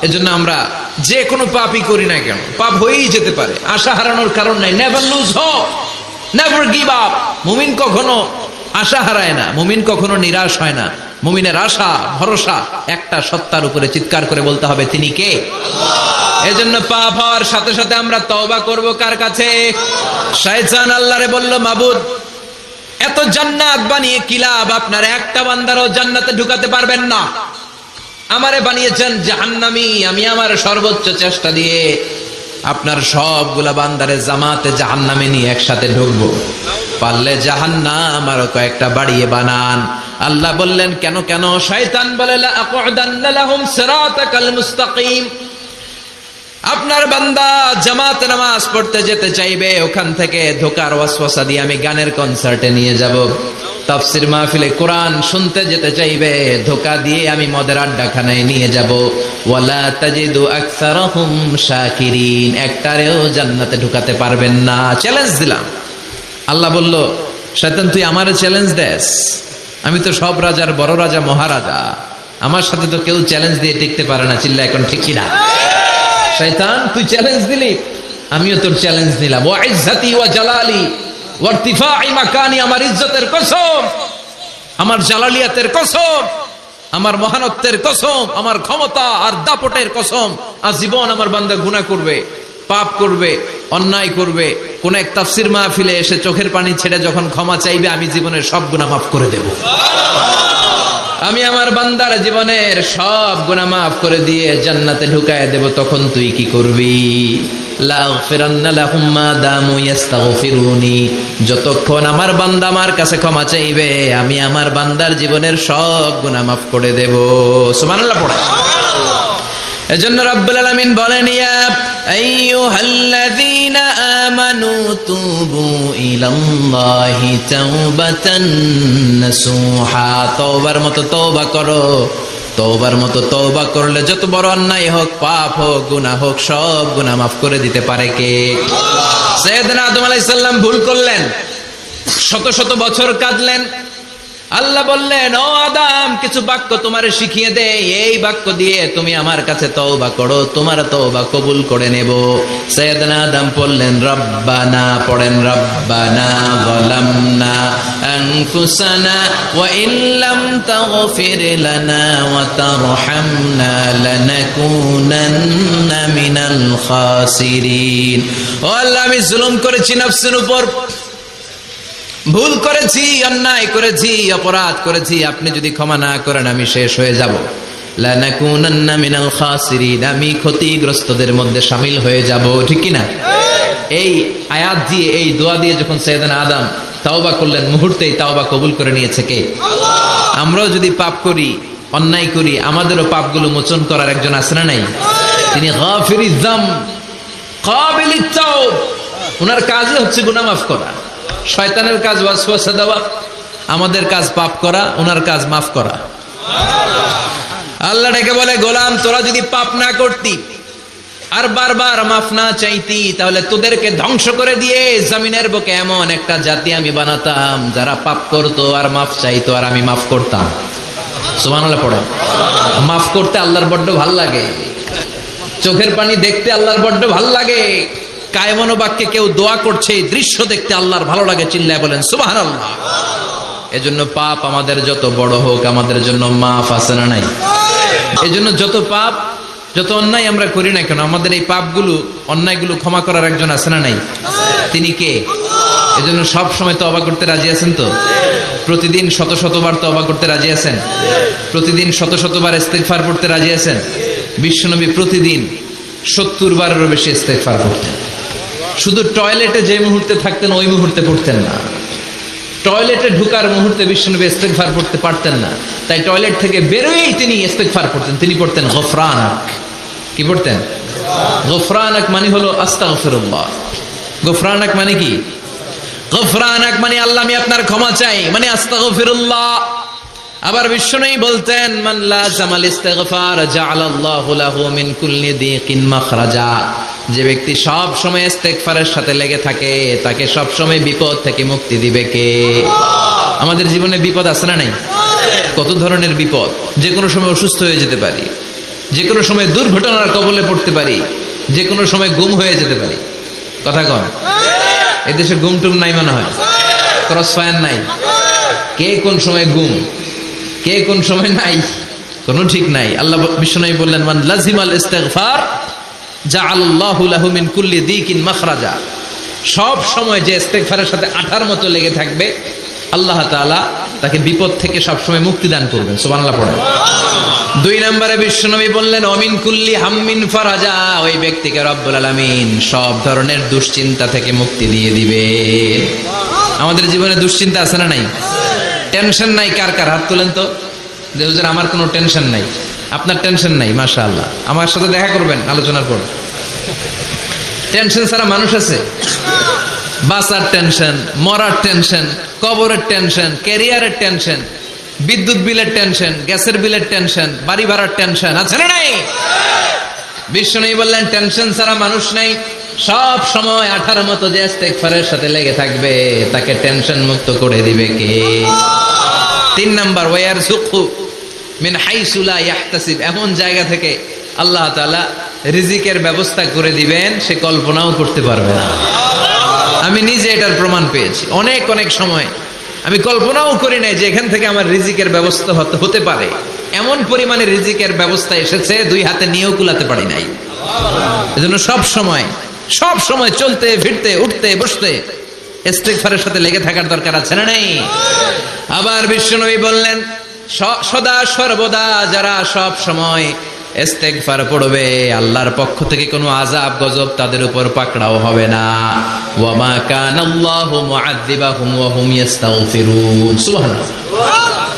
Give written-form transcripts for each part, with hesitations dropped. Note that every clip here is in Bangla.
এজন্য আমরা যে কোনো পাপই করি না কেন, পাপ হয়েই যেতে পারে, আশা হারানোর কারণ নাই। Never lose hope, never give up. মুমিন কখনো আশা হারায় না, মুমিন কখনো নিরাশ হয় না। মুমিনের আশা ভরসা একটা সত্তার উপরে। চিৎকার করে বলতে হবে, তিনি কে? এজন্য পাপ হওয়ার সাথে সাথে আমরা তওবা করব কার কাছে? শয়তান আল্লাহরে বলল, মাবুদ এত জান্নাত বানিয়ে কি লাভ? আপনার একটা বান্দারও জান্নাতে ঢুকাতে পারবেন না। আমারে বানিয়েছেন জাহান্নামী, আমি আমার সর্বোচ্চ চেষ্টা দিয়ে আপনার সবগুলা বান্দারে জামাতে জাহান্নামে নিয়ে একসাথে ঢুকবো। পারলে জাহান্নাম আরো কয়েকটা বাড়িয়ে বানান। আল্লাহ বললেন, কেন কেন? শয়তান বলে, লা আকুদান্না লাহুম সিরাতাকাল মুস্তাকিম। আপনার বান্দা জামাতে নামাজ পড়তে যেতে চাইবে, ওখান থেকে ধোকার ওয়াসওয়াসা দিয়ে আমি গানের কনসার্টে নিয়ে যাব। তাফসীর মাহফিলে কোরআন শুনতে যেতে চাইবে, ধোকা দিয়ে আমি মদের আড্ডাখানায় নিয়ে যাব। ওয়ালা তাজিদু আকসারাহুম শাকিরিন। একটারেও জান্নাতে ঢুকাতে পারবেন না। চ্যালেঞ্জ দিলাম। আল্লাহ বলল, শয়তান তুই আমারে চ্যালেঞ্জ দেস? আমি তো সব রাজার বড় রাজা, মহারাজা। আমার সাথে তো কেউ চ্যালেঞ্জ দিয়ে টিকতে পারে না। চিল্লা এখন ঠিক কিনা? শয়তান তুই চ্যালেঞ্জ দিলি, আমিও তোর চ্যালেঞ্জ নিলাম। ওয়া ইজ্জতি ওয়া জালালি ওয়া ইরতিফাই মাকানি। আমার ইজ্জতের কসম, আমার জালালিয়াতের কসম, আমার মহানত্বের কসম, আমার ক্ষমতা আর দাপটের কসম, আজীবন আমার বান্দা গুনাহ করবে, পাপ করবে, অন্যায় করবে, কোন এক তাফসীর মাহফিলে এসে চোখের পানি ছেড়ে যখন ক্ষমা চাইবে, আমি জীবনের সব গুনাহ মাফ করে দেব। আমি আমার বান্দার জীবনের সব গুনাহ মাফ করে দিয়ে জান্নাতে ঢুকায় দেব। তখন তুই কি করবি? লাগফিরান্না লাহুম মা দামু ইস্তাগফিরুনি। যতক্ষণ আমার বান্দা আমার কাছে ক্ষমা চাইবে, আমি আমার বান্দার জীবনের সব গুনাহ মাফ করে দেব। সুবহানাল্লাহ পড়ে। এজন্য রাব্বুল আলামিন বলেন, ইয়া আইয়ুহাল্লাযীনা আমানু তুবু ইলাল্লাহি তাওবাতান নাসুহা। তওবার মতো তওবা করো। তওবার মতো তওবা করলে যত বড় অন্যায় হোক, পাপ হোক, গুনাহ হোক, সব গুনাহ মাফ করে দিতে পারে কে? সাইয়েদনা আদম আলাইহিস সালাম ভুল করলেন, শত শত বছর কাঁদলেন। আল্লাহ বললেন, ও আদম, কিছু বাক্য তোমারে শিখিয়ে দেই, এই বাক্য দিয়ে তুমি আমার কাছে তওবা করো, তোমার তওবা কবুল করে নেব। সাইয়েদনা আদম পড়লেন, রব্বানা, পড়েন, রব্বানা যালামনা আনফুসানা ওয়া ইল্লাম তাগফির লানা ওয়া তারহামনা লানাকুনান্না মিনাল খাসিরিন। ও আল্লাহ, আমি জুলুম করেছি নফসের উপর, ভুল করেছি, অন্যায় করেছি, অপরাধ করেছি। আপনি যদি ক্ষমা না করেন, আমি শেষ হয়ে যাব। লানাকুনান্না মিনাল খাসিরিন, আমি ক্ষতিগ্রস্তদের মধ্যে শামিল হয়ে যাব। ঠিক কি না? এই আয়াত দিয়ে, এই দোয়া দিয়ে যখন সাইয়েদনা আদম তাওবা করলেন, মুহূর্তেই তাওবা কবুল করে নিয়েছে কে? আমরাও যদি পাপ করি, অন্যায় করি, আমাদেরও পাপগুলো মোচন করার একজন আছে না নাই? তিনি গাফিরিয যাম কাবিলিত তাওব। ওনার কাজই হচ্ছে গুনাহ মাফ করা। শয়তানের কাজ ওয়াসওয়াসা দেওয়া, আমাদের কাজ পাপ করা, ওনার কাজ মাফ করা। আল্লাহ ডেকে বলে, গোলাম, তোরা যদি পাপ না করতি আর বারবার মাফ না চাইতি, তাহলে তোদেরকে ধ্বংস করে দিয়ে জমিনের বুকে এমন একটা জাতি আমি বানাতাম যারা পাপ করতো আর মাফ চাইতো, আর আমি মাফ করতাম। সুবহানাল্লাহ পড়ে। মাফ করতে আল্লাহর বড্ড ভাল লাগে, চোখের পানি দেখতে আল্লাহর বড্ড ভাল লাগে, কায়মনো বাক্যে কেউ দোয়া করছে, এই দৃশ্য দেখতে আল্লাহর ভালো লাগে। চিল্লায় বলেন সুবহানাল্লাহ। এজন্য পাপ আমাদের যত বড় হোক, আমাদের জন্য মাফ আছে না নাই? এজন্য যত পাপ, যত অন্যায় আমরা করি না কেন, আমাদের এই পাপগুলো, অন্যায়গুলো ক্ষমা করার একজন আছে না নাই? তিনি কে? এজন্য সব সময় তওবা করতে রাজি আছেন তো? প্রতিদিন শত শতবার তওবা করতে রাজি আছেন? প্রতিদিন শত শতবার ইস্তিগফার পড়তে রাজি আছেন? বিশ্বনবী প্রতিদিন 70 বারেরও বেশি ইস্তিগফার করতেন। শুধু টয়লেটে যে মুহূর্তে থাকতেন ওই মুহূর্তে পড়তেন না। টয়লেটে ঢুকার মুহূর্তে বিশ্বনবী ইস্তিগফার পড়তে পারতেন না, তাই টয়লেট থেকে বেরোয়েই তিনি ইস্তিগফার পড়তেন। তিনি পড়তেন গফরানাক। কি পড়তেন? গফরানাক মানে হলো আস্তাগফিরুল্লাহ। গফরানাক মানে কি? গফরানাক মানে আল্লাহ, আমি আপনার ক্ষমা চাই, মানে আস্তাগফিরুল্লাহ। আবার বিশ্বনবী বলতেন, মান লাযামাল ইস্তিগফার জাআলাল্লাহু লাহু মিন কুল্লি দিকিন মাখরাজা। যে ব্যক্তি সব সময় ইস্তিগফারের সাথে লেগে থাকে, তাকে সব সময় বিপদ থেকে মুক্তি দিবে কে? আমাদের জীবনে বিপদ আছে না নাই? কত ধরনের বিপদ। যে কোনো সময় অসুস্থ হয়ে যেতে পারি, যে কোনো সময় দুর্ঘটনার কবলে পড়তে পারি, যে কোনো সময় গুম হয়ে যেতে পারি। কথা কন, এদেশে গুম টুম নাই মনে হয়, ক্রস ফায়ার নাই, কে কোন সময় গুম, কে কোন সময় নাই, কোনো ঠিক নাই। আল্লাহ বিশ্বনবী বললেন, মান লাজিমাল ইস্তিগফার জাআলাল্লাহু লাহু মিন কুল্লি দিকিন মাখরাজা। সব সময় যে ইস্তিগফারের সাথে আঠার মতো লেগে থাকবে, আল্লাহ তাআলা তাকে বিপদ থেকে সব সময় মুক্তি দান করবেন। সুবহানাল্লাহ পড়েন। 2 নম্বরে বিশ্বনবী বললেন, অমিন কুল্লি হাম্মিন ফারাজা। ওই ব্যক্তিকে রব্বুল আলামিন সব ধরনের দুশ্চিন্তা থেকে মুক্তি দিয়ে দিবে। আমাদের জীবনে দুশ্চিন্তা আছে না নাই? টেনশন নাই কার কার? হাত তুলেন তো। যে হুজুর আমার কোনো টেনশন নাই। আপনার টেনশন নাই, মাশাআল্লাহ। আমার সাথে দেখা করবেন আলোচনার পর। টেনশন ছাড়া মানুষ আছে? বাঁচার টেনশন, মরার টেনশন, কবরের টেনশন, ক্যারিয়ারের টেনশন, বিদ্যুৎ বিলের টেনশন, গ্যাসের বিলের টেনশন, বাড়ি ভাড়ার টেনশন আছে না নাই? বিশ্বনবী বললেন, টেনশন ছাড়া মানুষ নাই। সব সময় আঠার মতো যে ইস্তিগফারের সাথে লেগে থাকবে, তাকে টেনশন মুক্ত করে দিবে কে? 3 নাম্বার, ওয়ারযুকহু মিন হাইসু লা ইয়াহতাসিব। এমন জায়গা থেকে আল্লাহ তাআলা রিজিকের ব্যবস্থা করে দিবেন, সে কল্পনাও করতে পারবে না। আমি নিজে এটার প্রমাণ পেয়েছি। অনেক অনেক সময় আমি কল্পনাও করি নাই যে এখান থেকে আমার রিজিকের ব্যবস্থা হতে পারে। এমন পরিমাণে রিজিকের ব্যবস্থা এসেছে, 2 হাতে নিয়েও কুলাতে পারি নাই। এজন্য সব সময় চলতে ফিরতে উঠতে বসতে ইস্তিগফারের সাথে লেগে থাকার দরকার আছে না নাই? আবার বিশ্বনবী বললেন, সদা সর্বদা যারা সব সময় ইস্তিগফার পড়বে, আল্লাহর পক্ষ থেকে কোনো আযাব গজব তাদের উপর পাকড়াও হবে না। ওয়া মা কানাল্লাহু মুআযযিবাহুম ওয়া হুম ইস্তাগফিরুন। সুবহানাল্লাহ।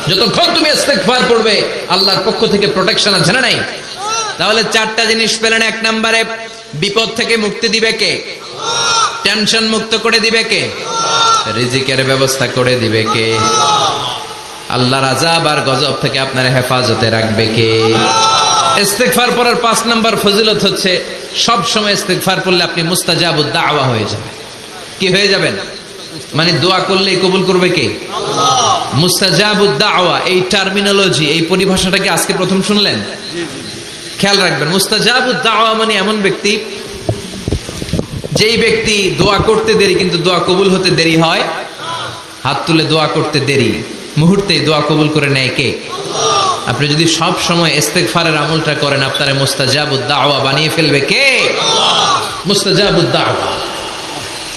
যতক্ষণ তুমি ইস্তিগফার পড়বে, আল্লাহর পক্ষ থেকে প্রোটেকশন আছে না নাই? তাহলে 4টা জিনিস পেলেন। 1 নম্বরে, বিপদ থেকে মুক্তি দিবে কে? টেনশন মুক্ত করে দিবে কে? রিজিকের ব্যবস্থা করে দিবে কে? আল্লাহর আযাব আর গজব থেকে আপনার হেফাজতে রাখবে কে? ইস্তিগফার পড়ার 5 নম্বর ফজিলত হচ্ছে, সব সময় ইস্তিগফার পড়লে আপনি মুস্তাজাবুদ দাওয়া হয়ে যাবেন। কি হয়ে যাবেন? মানে দোয়া করলেই কবুল করবে কে? আল্লাহ। মুস্তাজাবুদ দাওয়া, এই টার্মিনোলজি, এই পরিভাষাটাকে আজকে প্রথম শুনলেন? খেয়াল রাখবেন। মুস্তাজাবুদ দাওয়া মানে এমন ব্যক্তি, যেই ব্যক্তি দোয়া করতে দেরি কিন্তু দোয়া কবুল হতে দেরি হয়। হাত তুলে দোয়া করতে দেরি, মুহূর্তেই দোয়া কবুল করে নেয় কে? আল্লাহ। আপনি যদি সব সময় ইস্তিগফারের আমলটা করেন, আপনারে মুস্তাজাবুদ দাওয়া বানিয়ে ফেলবে কে? আল্লাহ। মুস্তাজাবুদ দাওয়া।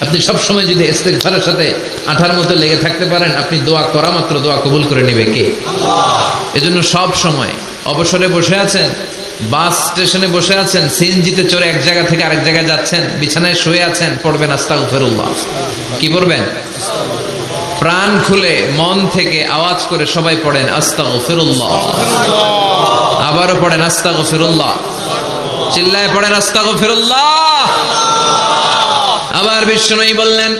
আপনি সব সময় যদি ইস্তিগফারের সাথে আঠার মতো লেগে থাকতে পারেন, আপনি দোয়া করা মাত্র দোয়া কবুল করে নেবে কে? আল্লাহ। এজন্য সব সময় অবসরে বসে আছেন, বাস স্টেশনে বসে আছেন, সিএনজিতে চড়ে এক জায়গা থেকে আরেক জায়গায় যাচ্ছেন, বিছানায় শুয়ে আছেন, পড়বেন আস্তাগফিরুল্লাহ। কি পড়বেন? প্রাণ খুলে মন থেকে আওয়াজ করে সবাই পড়েন আস্তাগফিরুল্লাহ। আবারও পড়েন আস্তাগফিরুল্লাহ। চিল্লায় পড়েন আস্তাগফিরুল্লাহ। আবার বিশ্বনবী বললেন,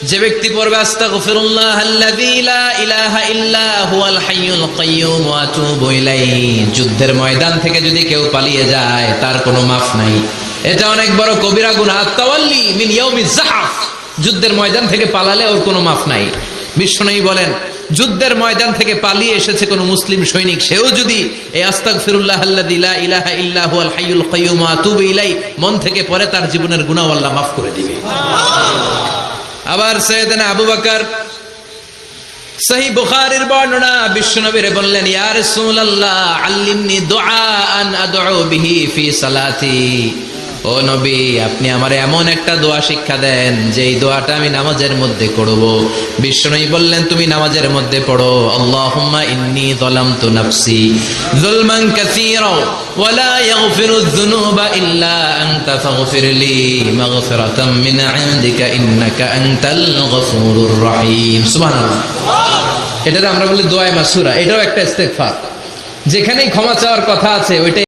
যে ব্যক্তি পড়বে আস্তাগফিরুল্লাহ আল্লাযী লা ইলাহা ইল্লা হুয়াল হাইয়ুল কাইয়্যুম ওয়া আতুবু ইলাইহি, যুদ্ধের ময়দান থেকে যদি কেউ পালিয়ে যায়, তার কোনো মাফ নাই। এটা অনেক বড় কবিরা গুনাহ। তাওয়াল্লি মিন ইয়াউমিজ যাহফ, যুদ্ধের ময়দান থেকে পালালে ওর কোনো মাফ নাই। বিশ্বনবী বলেন, যুদ্ধের ময়দান থেকে পালিয়ে এসেছে কোন মুসলিম সৈনিক, সেও যদি এই আস্তাগফিরুল্লাহ আল্লাযী লা ইলাহা ইল্লা হুয়াল হাইয়ুল কাইয়্যুম ওয়া আতুবু ইলাইহি মন থেকে পড়ে, তার জীবনের গুনাহ আল্লাহ মাফ করে দিবে। আবার সাইয়েদনা আবু বকর, সহিহ বুখারীর বর্ণনা, বিশ্বনবীরে বললেন, ইয়া রাসূলুল্লাহ আল্লিমনি দুআআন আদউ বিহি ফি সালাতি। ও নবী, আপনি আমারে এমন একটা দোয়া শিক্ষা দেন, যেই দোয়াটা আমি নামাজের মধ্যে করব। বিশ্বনবী বললেন, তুমি নামাজের মধ্যে পড়ো, আল্লাহুম্মা ইন্নী যালামতু নাফসি যুলমান কাসীরা ওয়া লা ইয়াগফিরুয যুনুবা ইল্লা আনতা ফাগফিরলি মাগফিরাতাম মিন ইনদিকা ইন্নাকা আনতাল গফুরুর রহিম। সুবহানাল্লাহ। এটা আমরা বলি দোয়া মাসুরা, এটাও একটা ইস্তিগফার। যেখানেই ক্ষমা চাওয়ার কথা আছে, ওইটাই